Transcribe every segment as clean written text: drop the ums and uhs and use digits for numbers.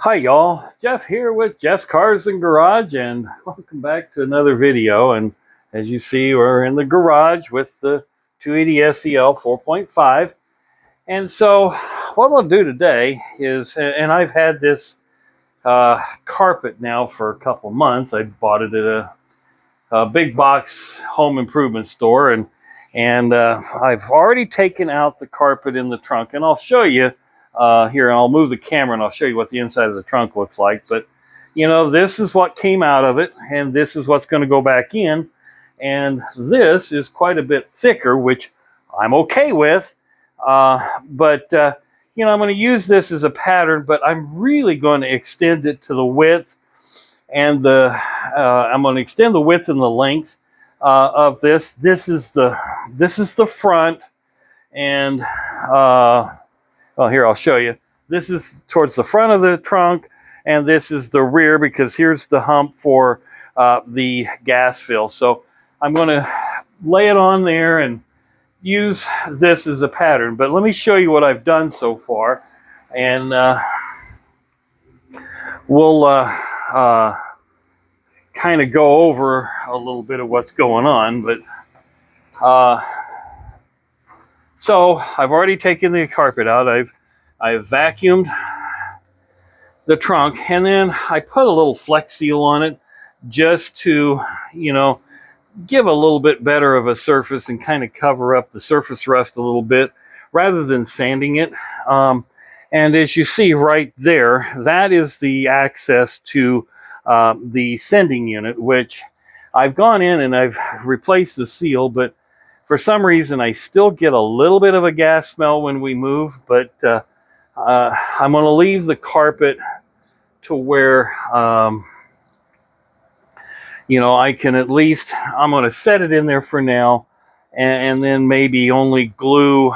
Hi y'all, Jeff here with Jeff's Cars and Garage, and welcome back to another video. And as you see, we're in the garage with the 280 SEL 4.5. And so what I'll do today is, and I've had this carpet now for a couple months. I bought it at a big box home improvement store, and I've already taken out the carpet in the trunk, and I'll show you here, and I'll move the camera and I'll show you what the inside of the trunk looks like. But you know, this is what came out of it, and this is what's going to go back in, and this is quite a bit thicker, which I'm okay with. But you know, I'm going to use this as a pattern, but I'm really going to extend it to the width and I'm going to extend the width and the length of this. This is the front, and well, here I'll show you. This is towards the front of the trunk, and this is the rear, because here's the hump for the gas fill. So I'm going to lay it on there and use this as a pattern. But let me show you what I've done so far, and we'll kind of go over a little bit of what's going on. But so I've already taken the carpet out. I've vacuumed the trunk, and then I put a little Flex Seal on it just to, you know, give a little bit better of a surface and kind of cover up the surface rust a little bit rather than sanding it. And as you see right there, that is the access to the sending unit, which I've gone in and I've replaced the seal, but for some reason I still get a little bit of a gas smell when we move. But I'm going to leave the carpet to where you know, I can at least, I'm going to set it in there for now, and then maybe only glue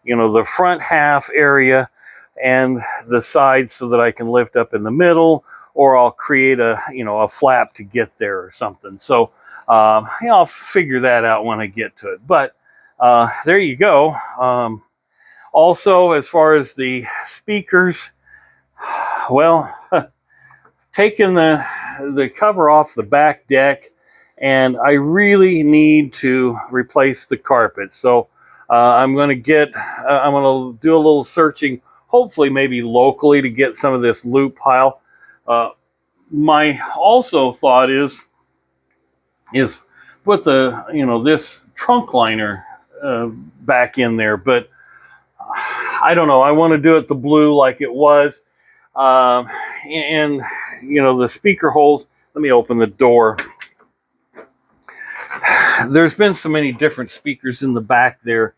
you know, the front half area and the sides so that I can lift up in the middle, or I'll create a, you know, a flap to get there or something. So yeah, I'll figure that out when I get to it. But there you go. Also, as far as the speakers, well, taking the cover off the back deck, and I really need to replace the carpet. So I'm going to do a little searching, hopefully maybe locally, to get some of this loop pile. My also thought is put the, you know, this trunk liner back in there, but I don't know. I want to do it the blue like it was, and you know, the speaker holes. Let me open the door. There's been so many different speakers in the back there,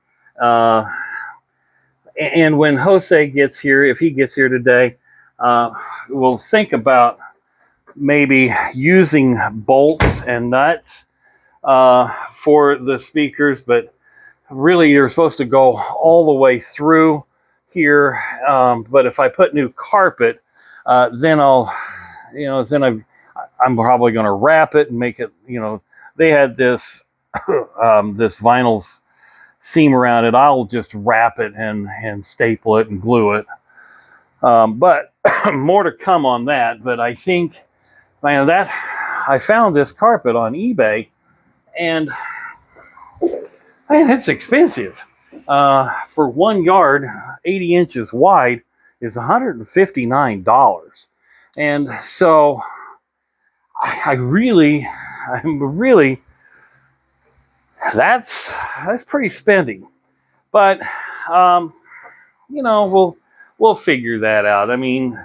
and when Jose gets here, if he gets here today, we'll think about maybe using bolts and nuts for the speakers, but really you're supposed to go all the way through here. But if I put new carpet, then I'll, you know, then I'm probably going to wrap it and make it, you know, they had this this vinyl seam around it. I'll just wrap it and staple it and glue it. But more to come on that. But I think, man, that I found this carpet on eBay, and man, it's expensive. For 1 yard, 80 inches wide, is $159. And so I'm really, that's pretty spending. But you know, we'll figure that out. I mean,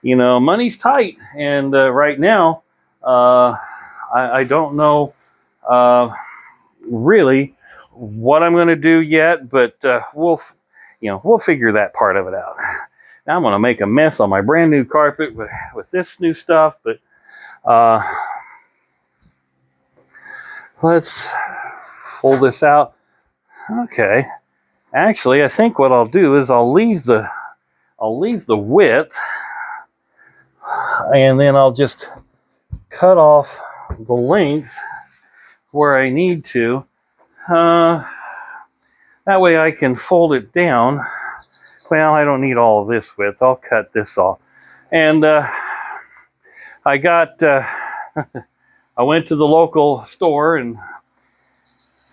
you know, money's tight, and right now I don't know really what I'm going to do yet, but we'll figure that part of it out. Now I'm going to make a mess on my brand new carpet with this new stuff, but let's pull this out. Okay, actually, I think what I'll do is I'll leave the width, and then I'll just cut off the length where I need to. That way I can fold it down. Well, I don't need all of this width. I'll cut this off. And I got, I went to the local store and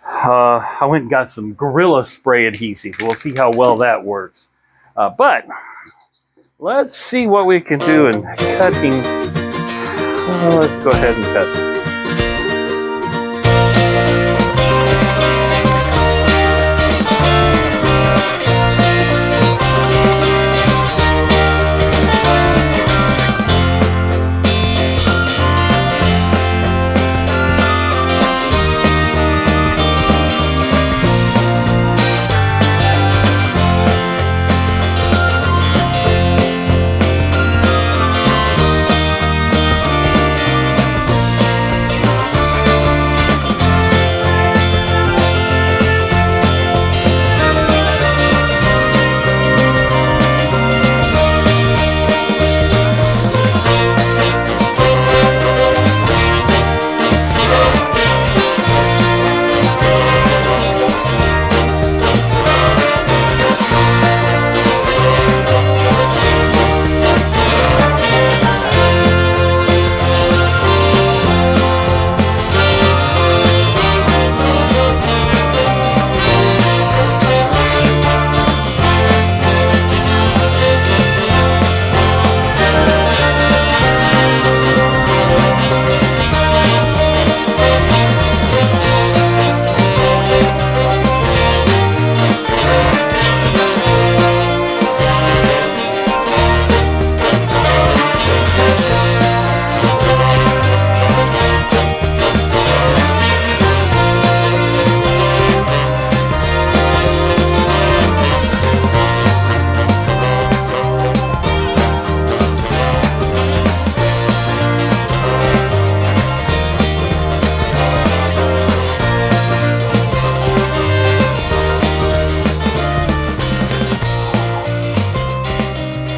I went and got some Gorilla Spray adhesive. We'll see how well that works. But let's see what we can do in cutting. Let's go ahead and cut.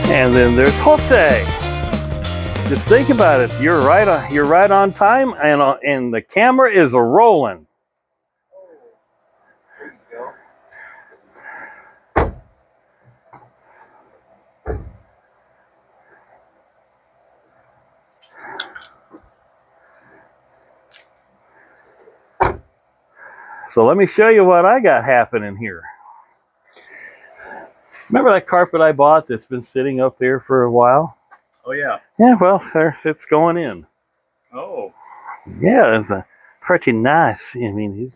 And then there's Jose. Just think about it. You're right on time, and the camera is rolling. So let me show you what I got happening here. Remember that carpet I bought that's been sitting up there for a while? Oh, yeah. Yeah, well, it's going in. Oh. Yeah, it's pretty nice. I mean,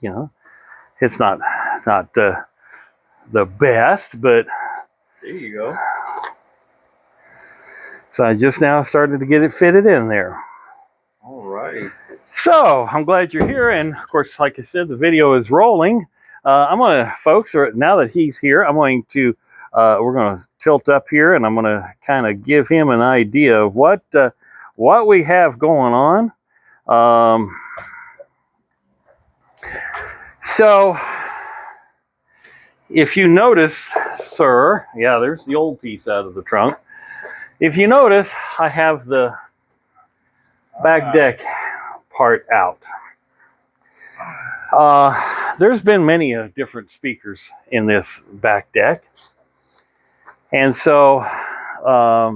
it's not the best, but there you go. So I just now started to get it fitted in there. All right. So I'm glad you're here, and of course, like I said, the video is rolling. I'm gonna, folks, now that he's here, I'm going to. We're going to tilt up here, and I'm going to kind of give him an idea of what we have going on. So, if you notice, sir, yeah, there's the old piece out of the trunk. If you notice, I have the back deck part out. There's been many different speakers in this back deck. And so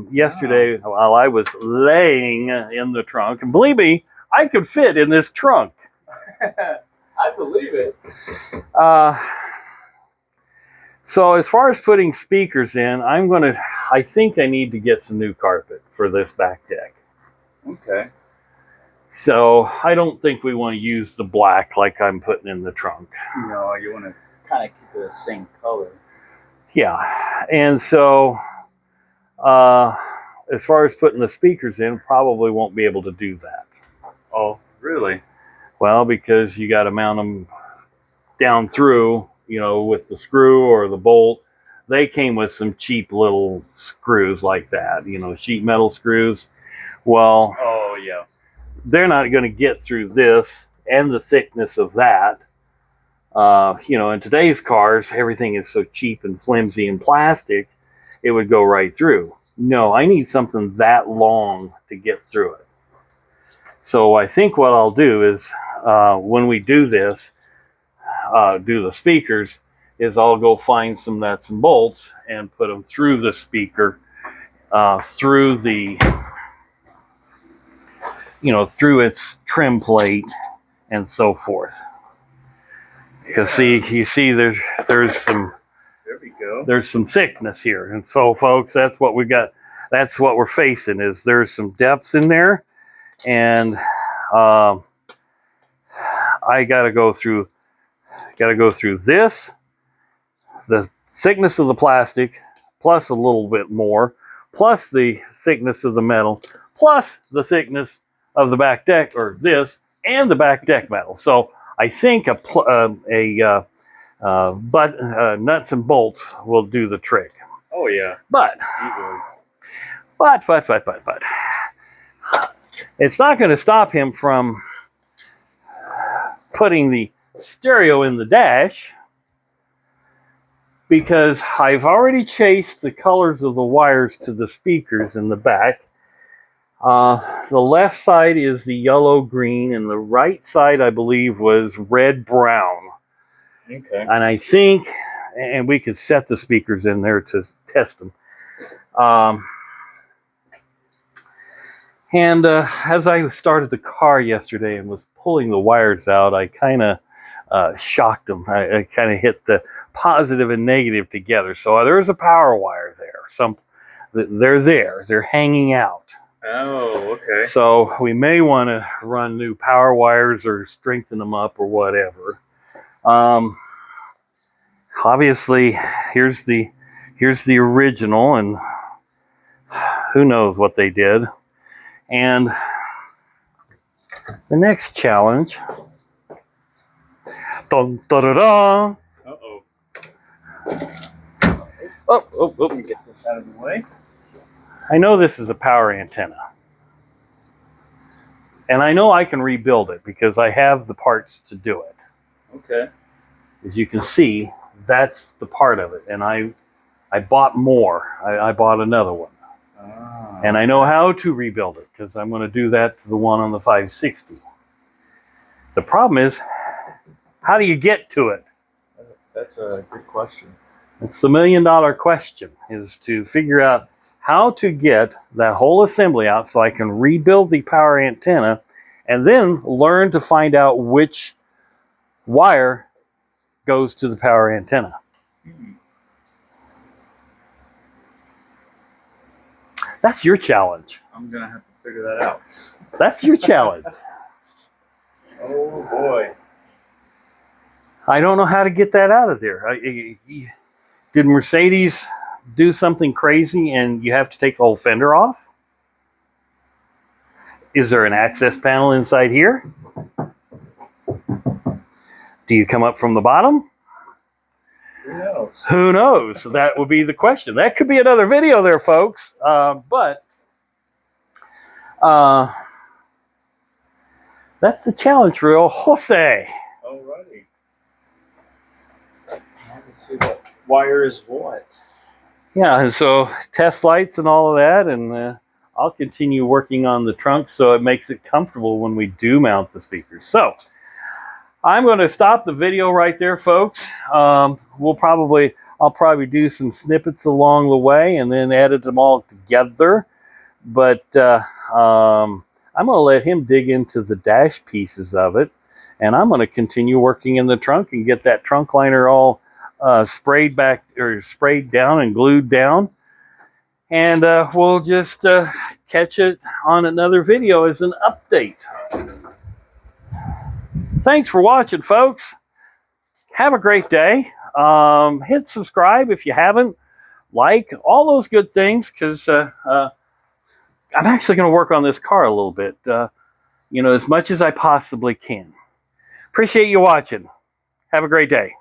yesterday, while I was laying in the trunk, and believe me, I could fit in this trunk. I believe it. So as far as putting speakers in, I think I need to get some new carpet for this back deck. Okay. So I don't think we want to use the black like I'm putting in the trunk. No, you want to kind of keep it the same color. Yeah, and so as far as putting the speakers in, probably won't be able to do that. Oh, really? Well, because you got to mount them down through, with the screw or the bolt. They came with some cheap little screws like that, sheet metal screws. Well, oh yeah, they're not going to get through this and the thickness of that. In today's cars, everything is so cheap and flimsy and plastic, it would go right through. No, I need something that long to get through it. So I think what I'll do is, when we do this, do the speakers, is I'll go find some nuts and bolts and put them through the speaker through the, through its trim plate and so forth. Because see, you see, there's some. There we go. There's some thickness here, and so, folks, that's what we got. That's what we're facing. Is there's some depths in there, and I got to go through this, the thickness of the plastic, plus a little bit more, plus the thickness of the metal, plus the thickness of the back deck, or this, and the back deck metal. So I think nuts and bolts will do the trick. Oh yeah. But Easily. but it's not going to stop him from putting the stereo in the dash, because I've already chased the colors of the wires to the speakers in the back. The left side is the yellow green, and the right side, I believe, was red brown. Okay. And I think, and we could set the speakers in there to test them. As I started the car yesterday and was pulling the wires out, I kind of shocked them. I kind of hit the positive and negative together. So there's a power wire there. They're there. They're hanging out. Oh, okay. So we may want to run new power wires or strengthen them up or whatever. Obviously, here's the original, and who knows what they did. And the next challenge. Dun, da, da, da. Uh-oh. Oh. Let me get this out of the way. I know this is a power antenna. And I know I can rebuild it because I have the parts to do it. Okay. As you can see, that's the part of it. And I bought more. I bought another one. Ah. And I know how to rebuild it, because I'm going to do that to the one on the 560. The problem is, how do you get to it? That's a good question. It's the $1 million question, is to figure out how to get that whole assembly out so I can rebuild the power antenna, and then learn to find out which wire goes to the power antenna. That's your challenge. I'm going to have to figure that out. That's your challenge. Oh boy. I don't know how to get that out of there. Did Mercedes do something crazy and you have to take the whole fender off? Is there an access panel inside here? Do you come up from the bottom? Who knows? Who knows? That would be the question. That could be another video there, folks. But that's the challenge for El Jose. Alrighty. Let's see what wire is what. Yeah, and so test lights and all of that, and I'll continue working on the trunk so it makes it comfortable when we do mount the speakers. So I'm going to stop the video right there, folks. I'll probably do some snippets along the way and then edit them all together. But I'm going to let him dig into the dash pieces of it, and I'm going to continue working in the trunk and get that trunk liner all sprayed down and glued down. And we'll just catch it on another video as an update. Thanks for watching, folks. Have a great day. Hit subscribe if you haven't. Like, all those good things, because I'm actually going to work on this car a little bit, as much as I possibly can. Appreciate you watching. Have a great day.